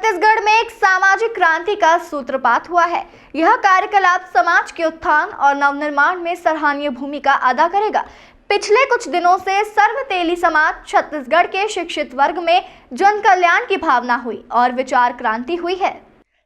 छत्तीसगढ़ में एक सामाजिक क्रांति का सूत्रपात हुआ है। यह कार्यकलाप समाज के उत्थान और नवनिर्माण में सराहनीय भूमिका अदा करेगा। पिछले कुछ दिनों से सर्व तेली समाज छत्तीसगढ़ के शिक्षित वर्ग में जन कल्याण की भावना हुई और विचार क्रांति हुई है।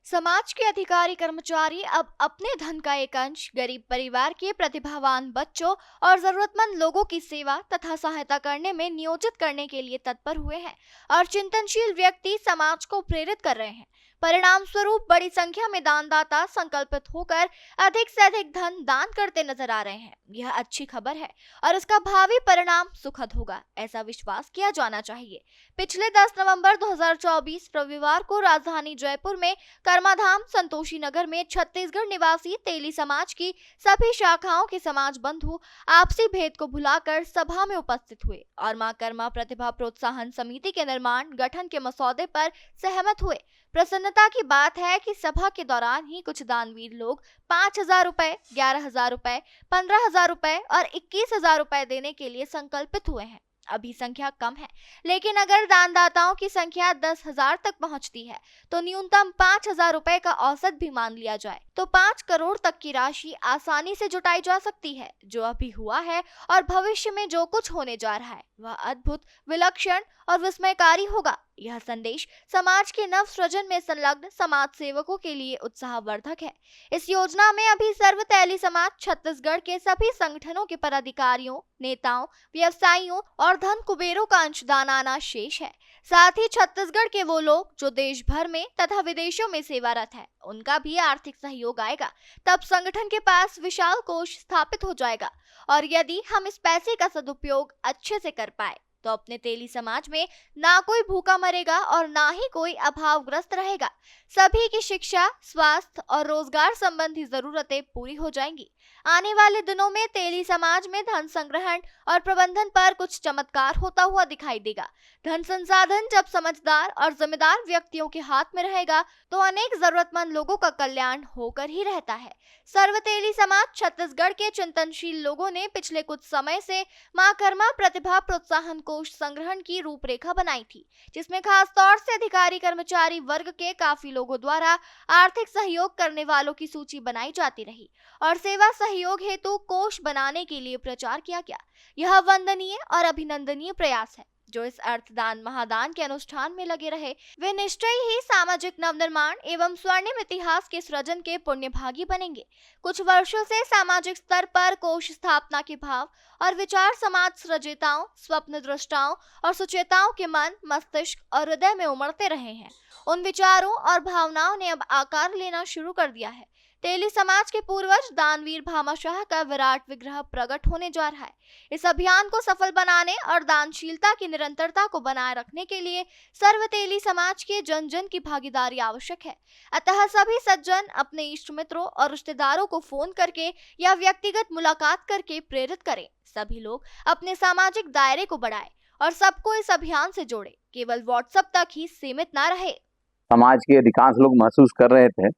समाज के अधिकारी कर्मचारी अब अपने धन का एक अंश गरीब परिवार के प्रतिभावान बच्चों और जरूरतमंद लोगों की सेवा तथा सहायता करने में नियोजित करने के लिए तत्पर हुए हैं और चिंतनशील व्यक्ति समाज को प्रेरित कर रहे हैं। परिणाम स्वरूप बड़ी संख्या में दानदाता संकल्पित होकर अधिक से अधिक धन दान करते नजर आ रहे हैं। यह अच्छी खबर है और इसका भावी परिणाम सुखद होगा, ऐसा विश्वास किया जाना चाहिए। पिछले 10 नवंबर 2024 रविवार को राजधानी जयपुर में कर्माधाम संतोषी नगर में छत्तीसगढ़ निवासी तेली समाज की सभी शाखाओं के समाज बंधु आपसी भेद को भुलाकर सभा में उपस्थित हुए और मां कर्मा प्रतिभा प्रोत्साहन समिति के निर्माण गठन के मसौदे पर सहमत हुए। प्रसन्नता की बात है कि सभा के दौरान ही कुछ दानवीर लोग 5,000 रुपए, 11,000 रुपए, 15,000 रुपए और 21,000 रुपए देने के लिए संकल्पित हुए हैं। अभी संख्या कम है, लेकिन अगर दानदाताओं की संख्या 10,000 तक पहुंचती है तो न्यूनतम 5,000 रुपए का औसत भी मान लिया जाए तो 5 करोड़ तक की राशि आसानी से जुटाई जा सकती है। जो अभी हुआ है और भविष्य में जो कुछ होने जा रहा है वह अद्भुत, विलक्षण और विस्मयकारी होगा। यह संदेश समाज के नव सृजन में संलग्न समाज सेवकों के लिए उत्साहवर्धक है। इस योजना में अभी सर्व तेली समाज छत्तीसगढ़ के सभी संगठनों के पदाधिकारियों, नेताओं, व्यवसायियों और धन कुबेरों का अंशदान आना शेष है। साथ ही छत्तीसगढ़ के वो लोग जो देश भर में तथा विदेशों में सेवारत है, उनका भी आर्थिक सहयोग आएगा। तब संगठन के पास विशाल कोष स्थापित हो जाएगा और यदि हम इस पैसे का सदुपयोग अच्छे से कर पाए तो अपने तेली समाज में ना कोई भूखा मरेगा और ना ही कोई अभावग्रस्त रहेगा। सभी की शिक्षा, स्वास्थ्य और रोजगार संबंधी जरूरतें पूरी हो जाएंगी। आने वाले दिनों में तेली समाज में धन संग्रहण और प्रबंधन पर कुछ चमत्कार होता हुआ दिखाई देगा। धन संसाधन जब समझदार और जिम्मेदार व्यक्तियों के हाथ में रहेगा तो अनेक जरूरतमंद लोगों का कल्याण होकर ही रहता है। सर्व तेली समाज छत्तीसगढ़ के चिंतनशील लोगों ने पिछले कुछ समय से मां कर्मा प्रतिभा प्रोत्साहन कोष संग्रहण की रूपरेखा बनाई थी, जिसमें खास तौर से अधिकारी कर्मचारी वर्ग के काफी लोगों द्वारा आर्थिक सहयोग करने वालों की सूची बनाई जाती रही और सेवा सहयोग हेतु कोष बनाने के लिए प्रचार किया गया। यह वंदनीय और अभिनंदनीय प्रयास है। जो इस अर्थदान महादान के अनुष्ठान में लगे रहे वे निश्चय ही सामाजिक नवनिर्माण एवं स्वर्णिम इतिहास के सृजन के पुण्यभागी बनेंगे। कुछ वर्षों से सामाजिक स्तर पर कोष स्थापना के भाव और विचार समाज सृजताओं, स्वप्न दृष्टाओं और सुचेताओं के मन, मस्तिष्क और हृदय में उमड़ते रहे हैं। उन विचारों और भावनाओं ने अब आकार लेना शुरू कर दिया है। तेली समाज के पूर्वज दानवीर भामाशाह का विराट विग्रह प्रकट होने जा रहा है। इस अभियान को सफल बनाने और दानशीलता की निरंतरता को बनाए रखने के लिए सर्व तेली समाज के जन जन की भागीदारी आवश्यक है। अतः सभी सज्जन अपने इष्ट मित्रों और रिश्तेदारों को फोन करके या व्यक्तिगत मुलाकात करके प्रेरित करें। सभी लोग अपने सामाजिक दायरे को बढ़ाएं और सबको इस अभियान से जोड़े। केवल व्हाट्सएप तक ही सीमित न रहे। समाज के अधिकांश लोग महसूस कर रहे थे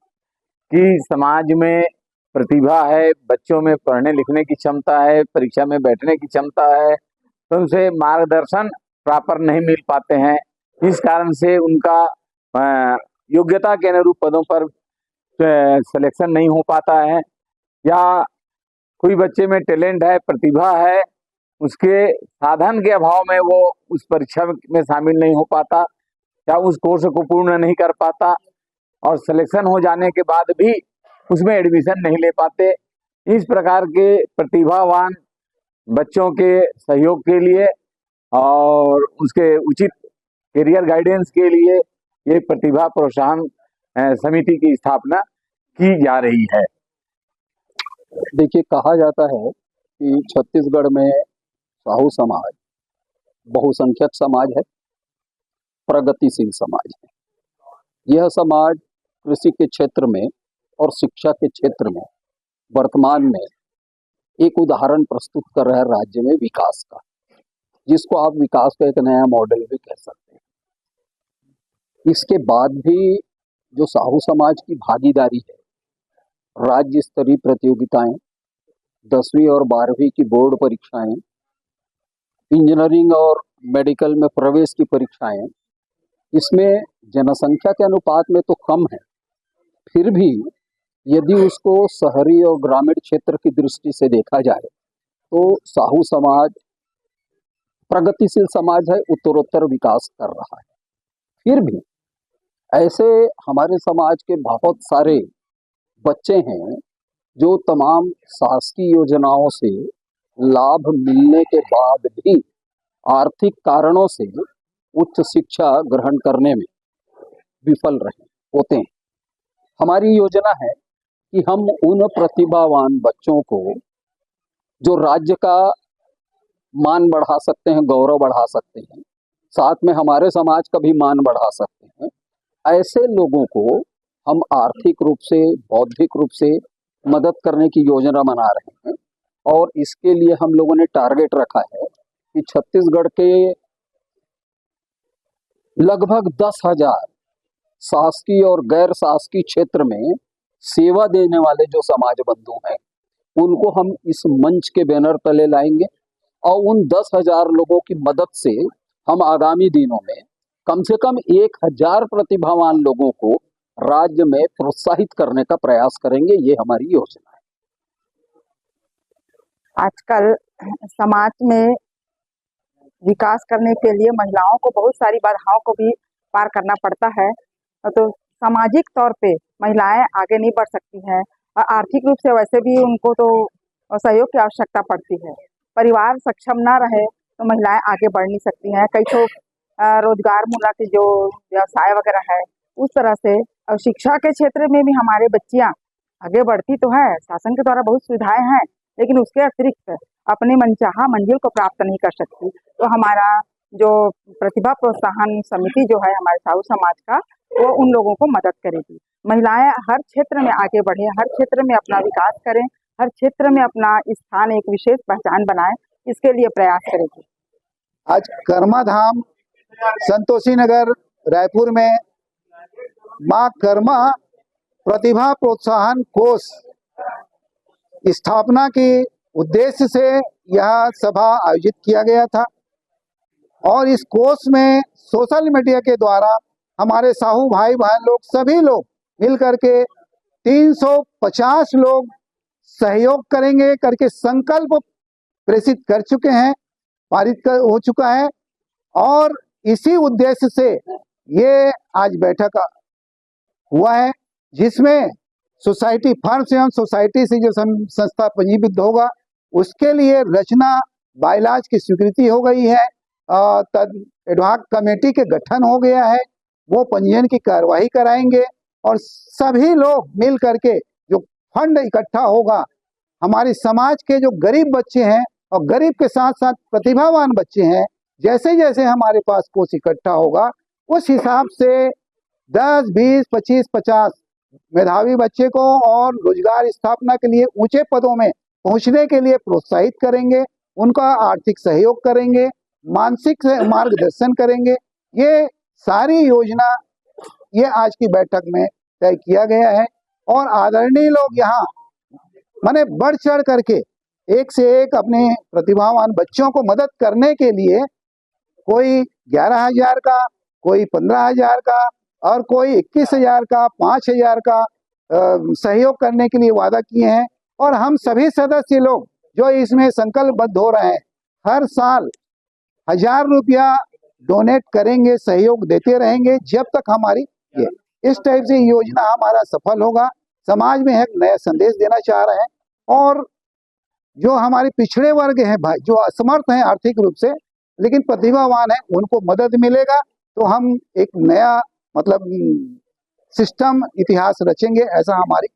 कि समाज में प्रतिभा है, बच्चों में पढ़ने लिखने की क्षमता है, परीक्षा में बैठने की क्षमता है, तो उनसे मार्गदर्शन प्रॉपर नहीं मिल पाते हैं। इस कारण से उनका योग्यता के अनुरूप पदों पर सिलेक्शन नहीं हो पाता है, या कोई बच्चे में टैलेंट है, प्रतिभा है, उसके साधन के अभाव में वो उस परीक्षा में शामिल नहीं हो पाता या उस कोर्स को पूर्ण नहीं कर पाता और सिलेक्शन हो जाने के बाद भी उसमें एडमिशन नहीं ले पाते। इस प्रकार के प्रतिभावान बच्चों के सहयोग के लिए और उसके उचित करियर गाइडेंस के लिए ये प्रतिभा प्रोत्साहन समिति की स्थापना की जा रही है। देखिए, कहा जाता है कि छत्तीसगढ़ में साहू समाज बहुसंख्यक समाज है, प्रगतिशील समाज है। यह समाज कृषि के क्षेत्र में और शिक्षा के क्षेत्र में वर्तमान में एक उदाहरण प्रस्तुत कर रहा है राज्य में विकास का, जिसको आप विकास का एक नया मॉडल भी कह सकते हैं। इसके बाद भी जो साहू समाज की भागीदारी है, राज्य स्तरीय प्रतियोगिताएं, 10वीं और 12वीं की बोर्ड परीक्षाएं, इंजीनियरिंग और मेडिकल में प्रवेश की परीक्षाएं, इसमें जनसंख्या के अनुपात में तो कम है, फिर भी यदि उसको शहरी और ग्रामीण क्षेत्र की दृष्टि से देखा जाए तो साहू समाज प्रगतिशील समाज है, उत्तरोत्तर विकास कर रहा है। फिर भी ऐसे हमारे समाज के बहुत सारे बच्चे हैं जो तमाम शासकीय योजनाओं से लाभ मिलने के बाद भी आर्थिक कारणों से उच्च शिक्षा ग्रहण करने में विफल रहे होते हैं। हमारी योजना है कि हम उन प्रतिभावान बच्चों को जो राज्य का मान बढ़ा सकते हैं, गौरव बढ़ा सकते हैं, साथ में हमारे समाज का भी मान बढ़ा सकते हैं, ऐसे लोगों को हम आर्थिक रूप से, बौद्धिक रूप से मदद करने की योजना बना रहे हैं। और इसके लिए हम लोगों ने टारगेट रखा है कि छत्तीसगढ़ के लगभग 10,000 शासकीय और गैर शासकीय क्षेत्र में सेवा देने वाले जो समाज बंधु हैं उनको हम इस मंच के बैनर तले लाएंगे और उन 10,000 लोगों की मदद से हम आगामी दिनों में कम से कम 1,000 प्रतिभावान लोगों को राज्य में प्रोत्साहित करने का प्रयास करेंगे। ये हमारी योजना है। आजकल समाज में विकास करने के लिए महिलाओं को बहुत सारी बाधाओं को भी पार करना पड़ता है, तो सामाजिक तौर पे महिलाएं आगे नहीं बढ़ सकती हैं और आर्थिक रूप से वैसे भी उनको तो सहयोग की आवश्यकता पड़ती है। परिवार सक्षम ना रहे तो महिलाएं आगे बढ़ नहीं सकती हैं। कई तो रोजगार मूलक के जो व्यवसाय वगैरह है उस तरह से, और शिक्षा के क्षेत्र में भी हमारे बच्चियां आगे बढ़ती तो है, शासन के द्वारा बहुत सुविधाएं हैं, लेकिन उसके अतिरिक्त अपने मनचाहा मंजिल को प्राप्त नहीं कर सकती। तो हमारा जो प्रतिभा प्रोत्साहन समिति जो है हमारे साहू समाज का, वो उन लोगों को मदद करेगी। महिलाएं हर क्षेत्र में आगे बढ़े, हर क्षेत्र में अपना विकास करें, हर क्षेत्र में अपना स्थान, एक विशेष पहचान बनाएं, इसके लिए प्रयास करेगी। आज कर्मा धाम संतोषी नगर रायपुर में मां कर्मा प्रतिभा प्रोत्साहन कोष स्थापना के उद्देश्य से यह सभा आयोजित किया गया था और इस कोष में सोशल मीडिया के द्वारा हमारे साहू भाई बहन लोग सभी लोग मिल करके 350 लोग सहयोग करेंगे करके संकल्प प्रेषित कर चुके हैं, पारित हो चुका है। और इसी उद्देश्य से ये आज बैठक हुआ है, जिसमें सोसाइटी फर्म्स एवं सोसाइटी से जो संस्था पंजीबद्ध होगा उसके लिए रचना बायलाज की स्वीकृति हो गई है, तद एडहॉक कमेटी के गठन हो गया है, वो पंजीयन की कार्यवाही कराएंगे और सभी लोग मिल करके जो फंड इकट्ठा होगा, हमारे समाज के जो गरीब बच्चे हैं और गरीब के साथ साथ प्रतिभावान बच्चे हैं, जैसे जैसे हमारे पास कोष इकट्ठा होगा उस हिसाब से 10, 20, 25, 50 मेधावी बच्चे को और रोजगार स्थापना के लिए ऊंचे पदों में पहुंचने के लिए प्रोत्साहित करेंगे, उनका आर्थिक सहयोग करेंगे, मानसिक मार्गदर्शन करेंगे। ये सारी योजना ये आज की बैठक में तय किया गया है और आदरणीय लोग यहाँ माने बढ़ चढ़ करके एक से एक अपने प्रतिभावान बच्चों को मदद करने के लिए कोई 11,000 का, कोई 15,000 का और कोई 21,000 का, 5,000 का सहयोग करने के लिए वादा किए हैं। और हम सभी सदस्य लोग जो इसमें संकल्पबद्ध हो रहे हैं, हर साल 1,000 रुपया डोनेट करेंगे, सहयोग देते रहेंगे जब तक हमारी ये इस टाइप से योजना हमारा सफल होगा। समाज में एक नया संदेश देना चाह रहे हैं और जो हमारे पिछड़े वर्ग हैं भाई, जो असमर्थ हैं आर्थिक रूप से लेकिन प्रतिभावान हैं, उनको मदद मिलेगा तो हम एक नया मतलब सिस्टम इतिहास रचेंगे, ऐसा हमारी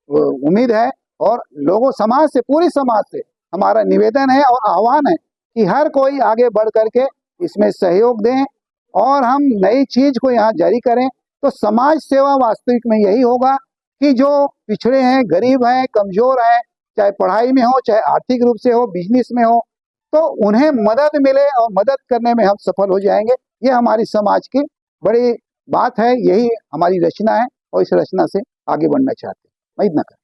उम्मीद है। और लोगों समाज से, पूरी समाज से हमारा निवेदन है और आह्वान है कि हर कोई आगे बढ़ करके इसमें सहयोग दें और हम नई चीज को यहाँ जारी करें। तो समाज सेवा वास्तविक में यही होगा कि जो पिछड़े हैं, गरीब हैं, कमजोर हैं, चाहे पढ़ाई में हो, चाहे आर्थिक रूप से हो, बिजनेस में हो, तो उन्हें मदद मिले और मदद करने में हम सफल हो जाएंगे। ये हमारी समाज की बड़ी बात है, यही हमारी रचना है और इस रचना से आगे बढ़ना चाहते हैं। मैं इतना कर